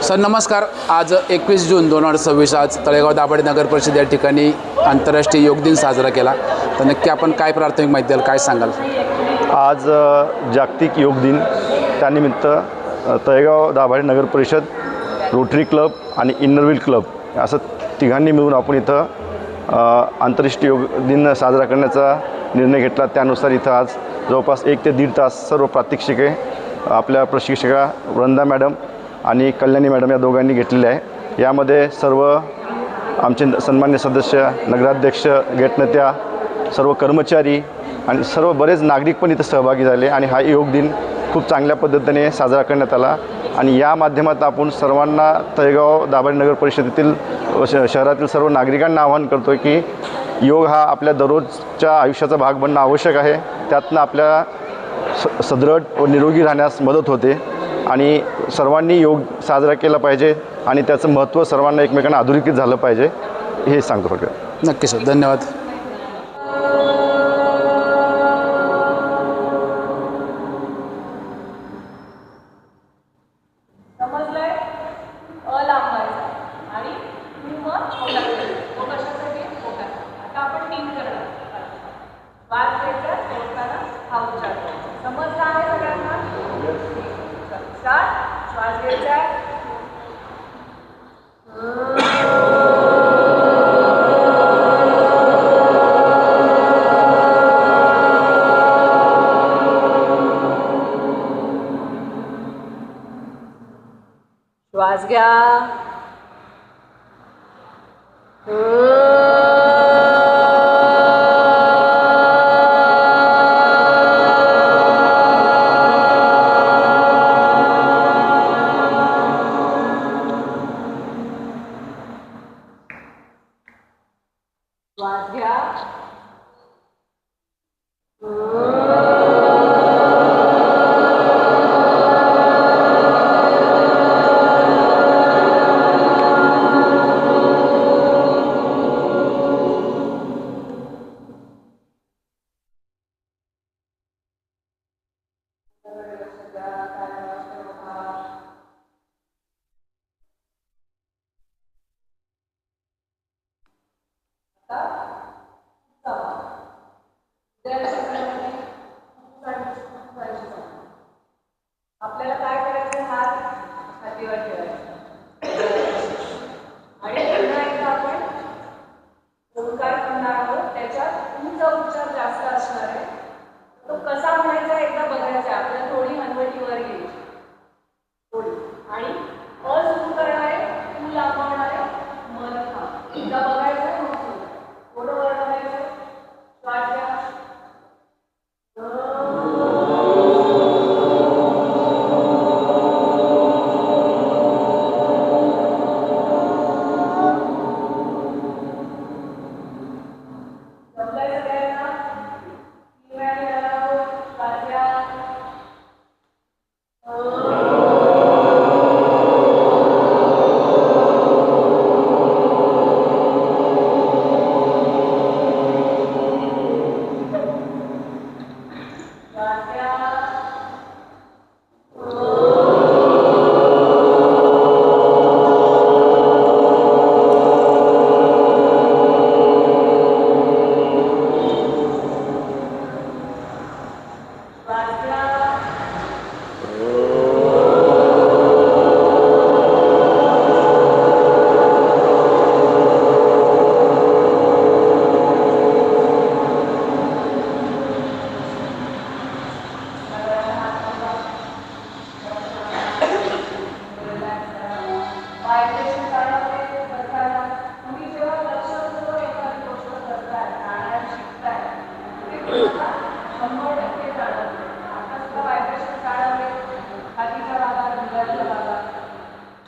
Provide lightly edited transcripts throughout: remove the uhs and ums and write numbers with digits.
Sir नमस्कार. आज 21 जून 2026 आज तळेगाव दाभाडे नगर परिषद या ठिकाणी आंतरराष्ट्रीय योग दिन साजरा केला. तर नक्की आपण काय प्राथमिक माहिती द्याल, काय सांगाल? आज जागतिक योग दिन त्यानिमित्त तळेगाव दाभाडे नगर परिषद, रोटरी क्लब आणि इनरव्हील क्लब असं तिघांनी मिळून आपण इथं आंतरराष्ट्रीय योग दिन साजरा करण्याचा निर्णय घेतला. त्यानुसार इथं आज जवळपास 1 ते 1.5 तास सर्व प्रात्यक्षिके आपल्या प्रशिक्षिका वृंदा मॅडम आणि कल्याणी मॅडम या दोघांनी घेतलेले आहे. यामध्ये सर्व आमचे सन्मान्य सदस्य, नगराध्यक्ष, गटनेत्या, सर्व कर्मचारी आणि सर्व बरेच नागरिक पण इथं सहभागी झाले आणि हा योग दिन खूप चांगल्या पद्धतीने साजरा करण्यात आला. आणि या माध्यमात आपण सर्वांना तळेगाव दाभाडे नगर परिषदेतील शहरातील सर्व नागरिकांना आवाहन करतो आहे की योग हा आपल्या दररोजच्या आयुष्याचा भाग बनणं आवश्यक आहे. त्यातनं आपल्या सदृढ व निरोगी राहण्यास मदत होते आणि सर्वांनी योग साजरा केला पाहिजे आणि त्याचं महत्त्व सर्वांना एकमेकांना अधोरेखित झालं पाहिजे हे सांगतो फक्त. नक्की सर, धन्यवाद. समजलंय? लांबायचा आणि कशासाठी आता आपण टीम करणार. वाद घ्यायचा, बोलताना हा उच्चार करायचा. समजलं आहे सगळ्यांना? श्वास घ्यायचा. श्वास घ्या. श्वास घ्या. आपल्याला काय करायचं? हात छातीवर ठेवायचे आणि पुन्हा एकदा आपण ओंकार म्हणणार आहोत. त्याच्यात तुमचा उच्चार जास्त असणार आहे. तो कसा म्हणायचा एकदा बघायचा. आपल्याला थोडी हनवटीवर घ्यायची थोडी आणि सुरू करणार आहे, तू लांबवणार आहे, मन थांब. एकदा बघायचं, थोडं वर बघायचं. श्वास घ्या.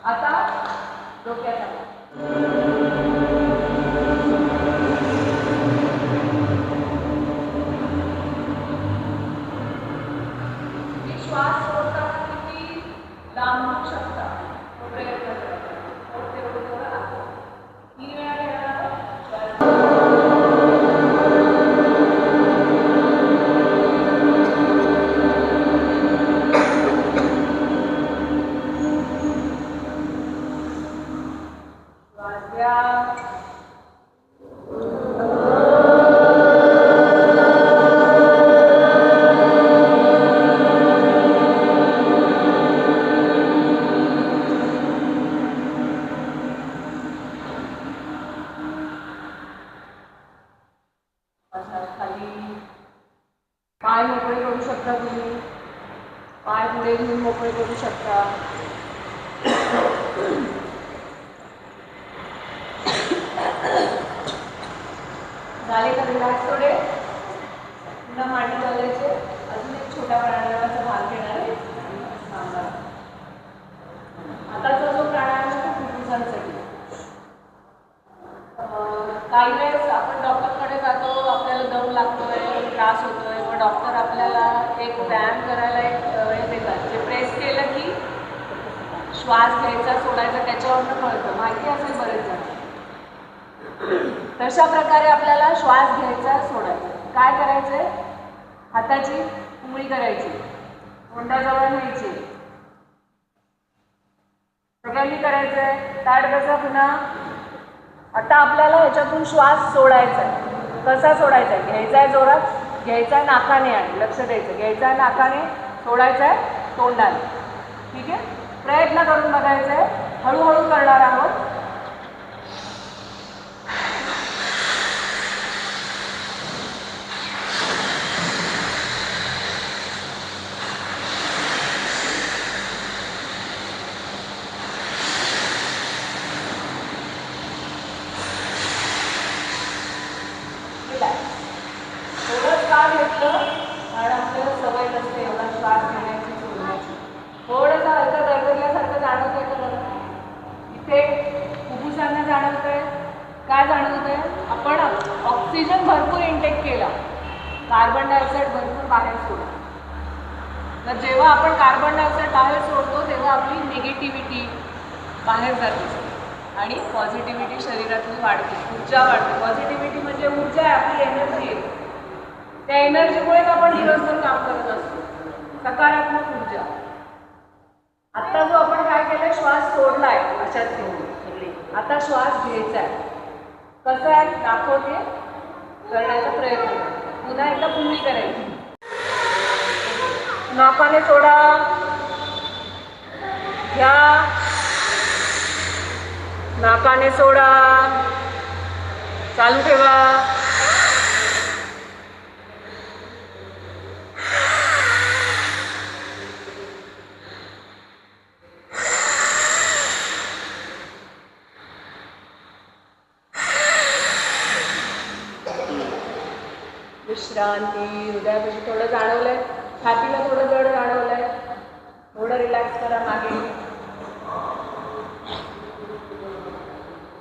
आता डोक्याचा श्वास सोडताना किती लांबू शकता तो प्रयत्न करायचा. तेवढं करा. 3 वेळा घेणार. ठेवा. झाले का रिलॅक्स थोडे? पुन्हा मांडी घालायचे. अजून एक छोट्या प्राणायामाचा भाग घेणार आहे. आताचा जो प्राणायाम आहे तो फुफ्फुसांसाठी. काही वेळेस आपण डॉक्टरकडे जातो, आपल्याला दम लागतोय, त्रास होतोय, मग डॉक्टर आपल्याला एक व्यायाम करायला एक हे देतात, जे प्रेस केलं की श्वास घ्यायचा सोडायचा त्याच्यावरनं कळतं. माहिती असेल बरेच जण. तशा प्रकारे आपल्याला श्वास घ्यायचा सोडायचा. काय करायचंय? हाताची उंगळी करायची, तोंडाजवळ न्यायची. सगळ्यांनी करायचंय. ताट बसा पुन्हा. आता आपल्याला ह्याच्यातून श्वास सोडायचा आहे. कसा सोडायचा आहे? घ्यायचा आहे जोरात, घ्यायचा आहे नाकाने, आणि लक्ष द्यायचं. घ्यायचा आहे नाकाने, सोडायचा आहे तोंडाने. ठीक आहे? प्रयत्न करून बघायचा आहे. हळूहळू करणार आहोत. थोडं श्वास घेतलं कारण आपल्याला सवय नसते एवढा श्वास घेण्याची सोडण्याची. थोडंसं हलकं गरगरल्यासारखं जाणवतंय का बघा? इथे फुफ्फुसांना जाणवतंय. काय जाणवतंय? आपण ऑक्सिजन भरपूर इंटेक केला, कार्बन डायऑक्साईड भरपूर बाहेर सोडला. तर जेव्हा आपण कार्बन डायऑक्साईड बाहेर सोडतो तेव्हा आपली निगेटिव्हिटी बाहेर जाते आणि पॉझिटिव्हिटी शरीरातून वाढते, ऊर्जा वाढते. पॉझिटिव्हिटी म्हणजे ऊर्जा आहे, आपली एनर्जी आहे. त्या एनर्जीमुळेच आपण दिवसभर काम करत असतो. सकारात्मक ऊर्जा. आता जो आपण काय केलं, श्वास सोडलाय अशाच सगळी. आता श्वास घ्यायचा आहे. कसं आहे दाखवते, करण्याचा प्रयत्न करते. पुन्हा एकदा पुंगळी करायची. नाकाने सोडा, घ्या, नाकाने सोडा, चालू ठेवा. विश्रांती. हृदयापाशी थोडं जाणवलंय, छातीला थोडं जड जाणवलंय. थोडं रिलॅक्स करा मागे.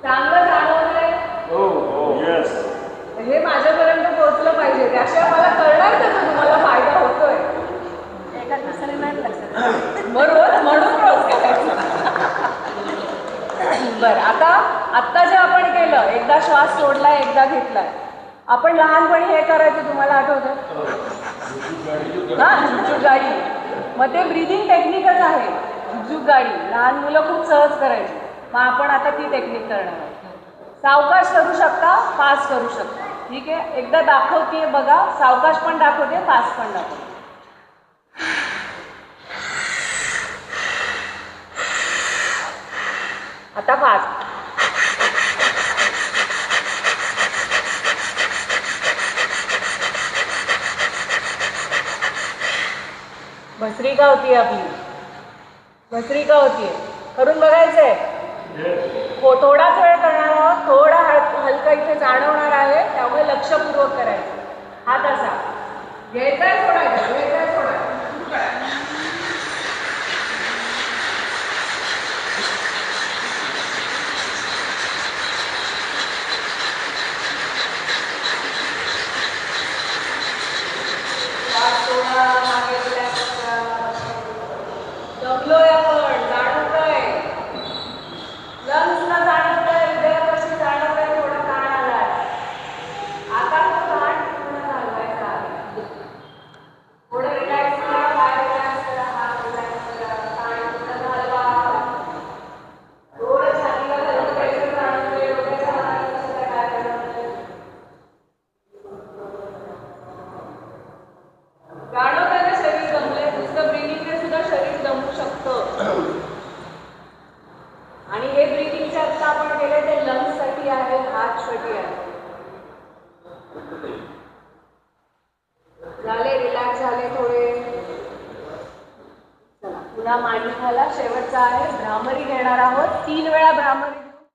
चांगलं जाणवलंय. हे माझ्यापर्यंत पोहोचलं पाहिजे, त्याशिवाय मला कळणार कसं तुम्हाला फायदा होतोय. एका दिवसाने नाही लक्षात. म्हणून रोज करायचं. बरं, आत्ता जे आपण केलं, एकदा श्वास सोडलाय, एकदा घेतलाय. आपण लहानपणी हे करायचं, तुम्हाला आठवतं? हां, झुकझुक गाडी. मग ते ब्रीदिंग टेक्निकच आहे. झुकझुक गाडी लहान मुलं खूप सहज करायची. मग आपण आता ती टेक्निक करणार आहोत. सावकाश करू शकता, फास्ट करू शकता. ठीक आहे? एकदा दाखवते बघा. सावकाश पण दाखवते, फास्ट पण दाखवते. आता फास्ट. भस्त्रिका होती आपली. भस्त्रिका होती. करून बघायचंय. हो, थोडाच वेळ करणार आहोत. थोडा हलका इथे जाणवणार आहे, त्यामुळे लक्षपूर्वक करायचं. हात असा घ्यायचाय, सोडायचा, घ्यायचाय, सोडायचा. दमलोय आपण, जाणवतंय. लंग्सला जाणवतंय, हृदयापाशी जाणवतंय, थोडा ताण आलाय. आता तो ताण पूर्ण घालवायचा आहे. थोडं रिलॅक्स करा, पाय रिलॅक्स करा, हात रिलॅक्स करा, ताण पूर्ण घालवा. थोडं छातीला खाली प्रेशर जाणवतंय, डोक्याच्या हाताला सुद्धा काय जाणवतंय. जाणवतंय ना शरीर दमलंय. नुसतं ब्रीदिंगने सुद्धा शरीर दमू शकतं. आणि हे ब्रीदिंगचे आता आपण केले ते लंग्ससाठी आहे, हार्टसाठी आहे. झाले, रिलॅक्स झाले थोडे. चला. पुन्हा मांडी घाला. शेवटचा आहे भ्रामरी घेणार आहोत. 3 वेळा भ्रामरी.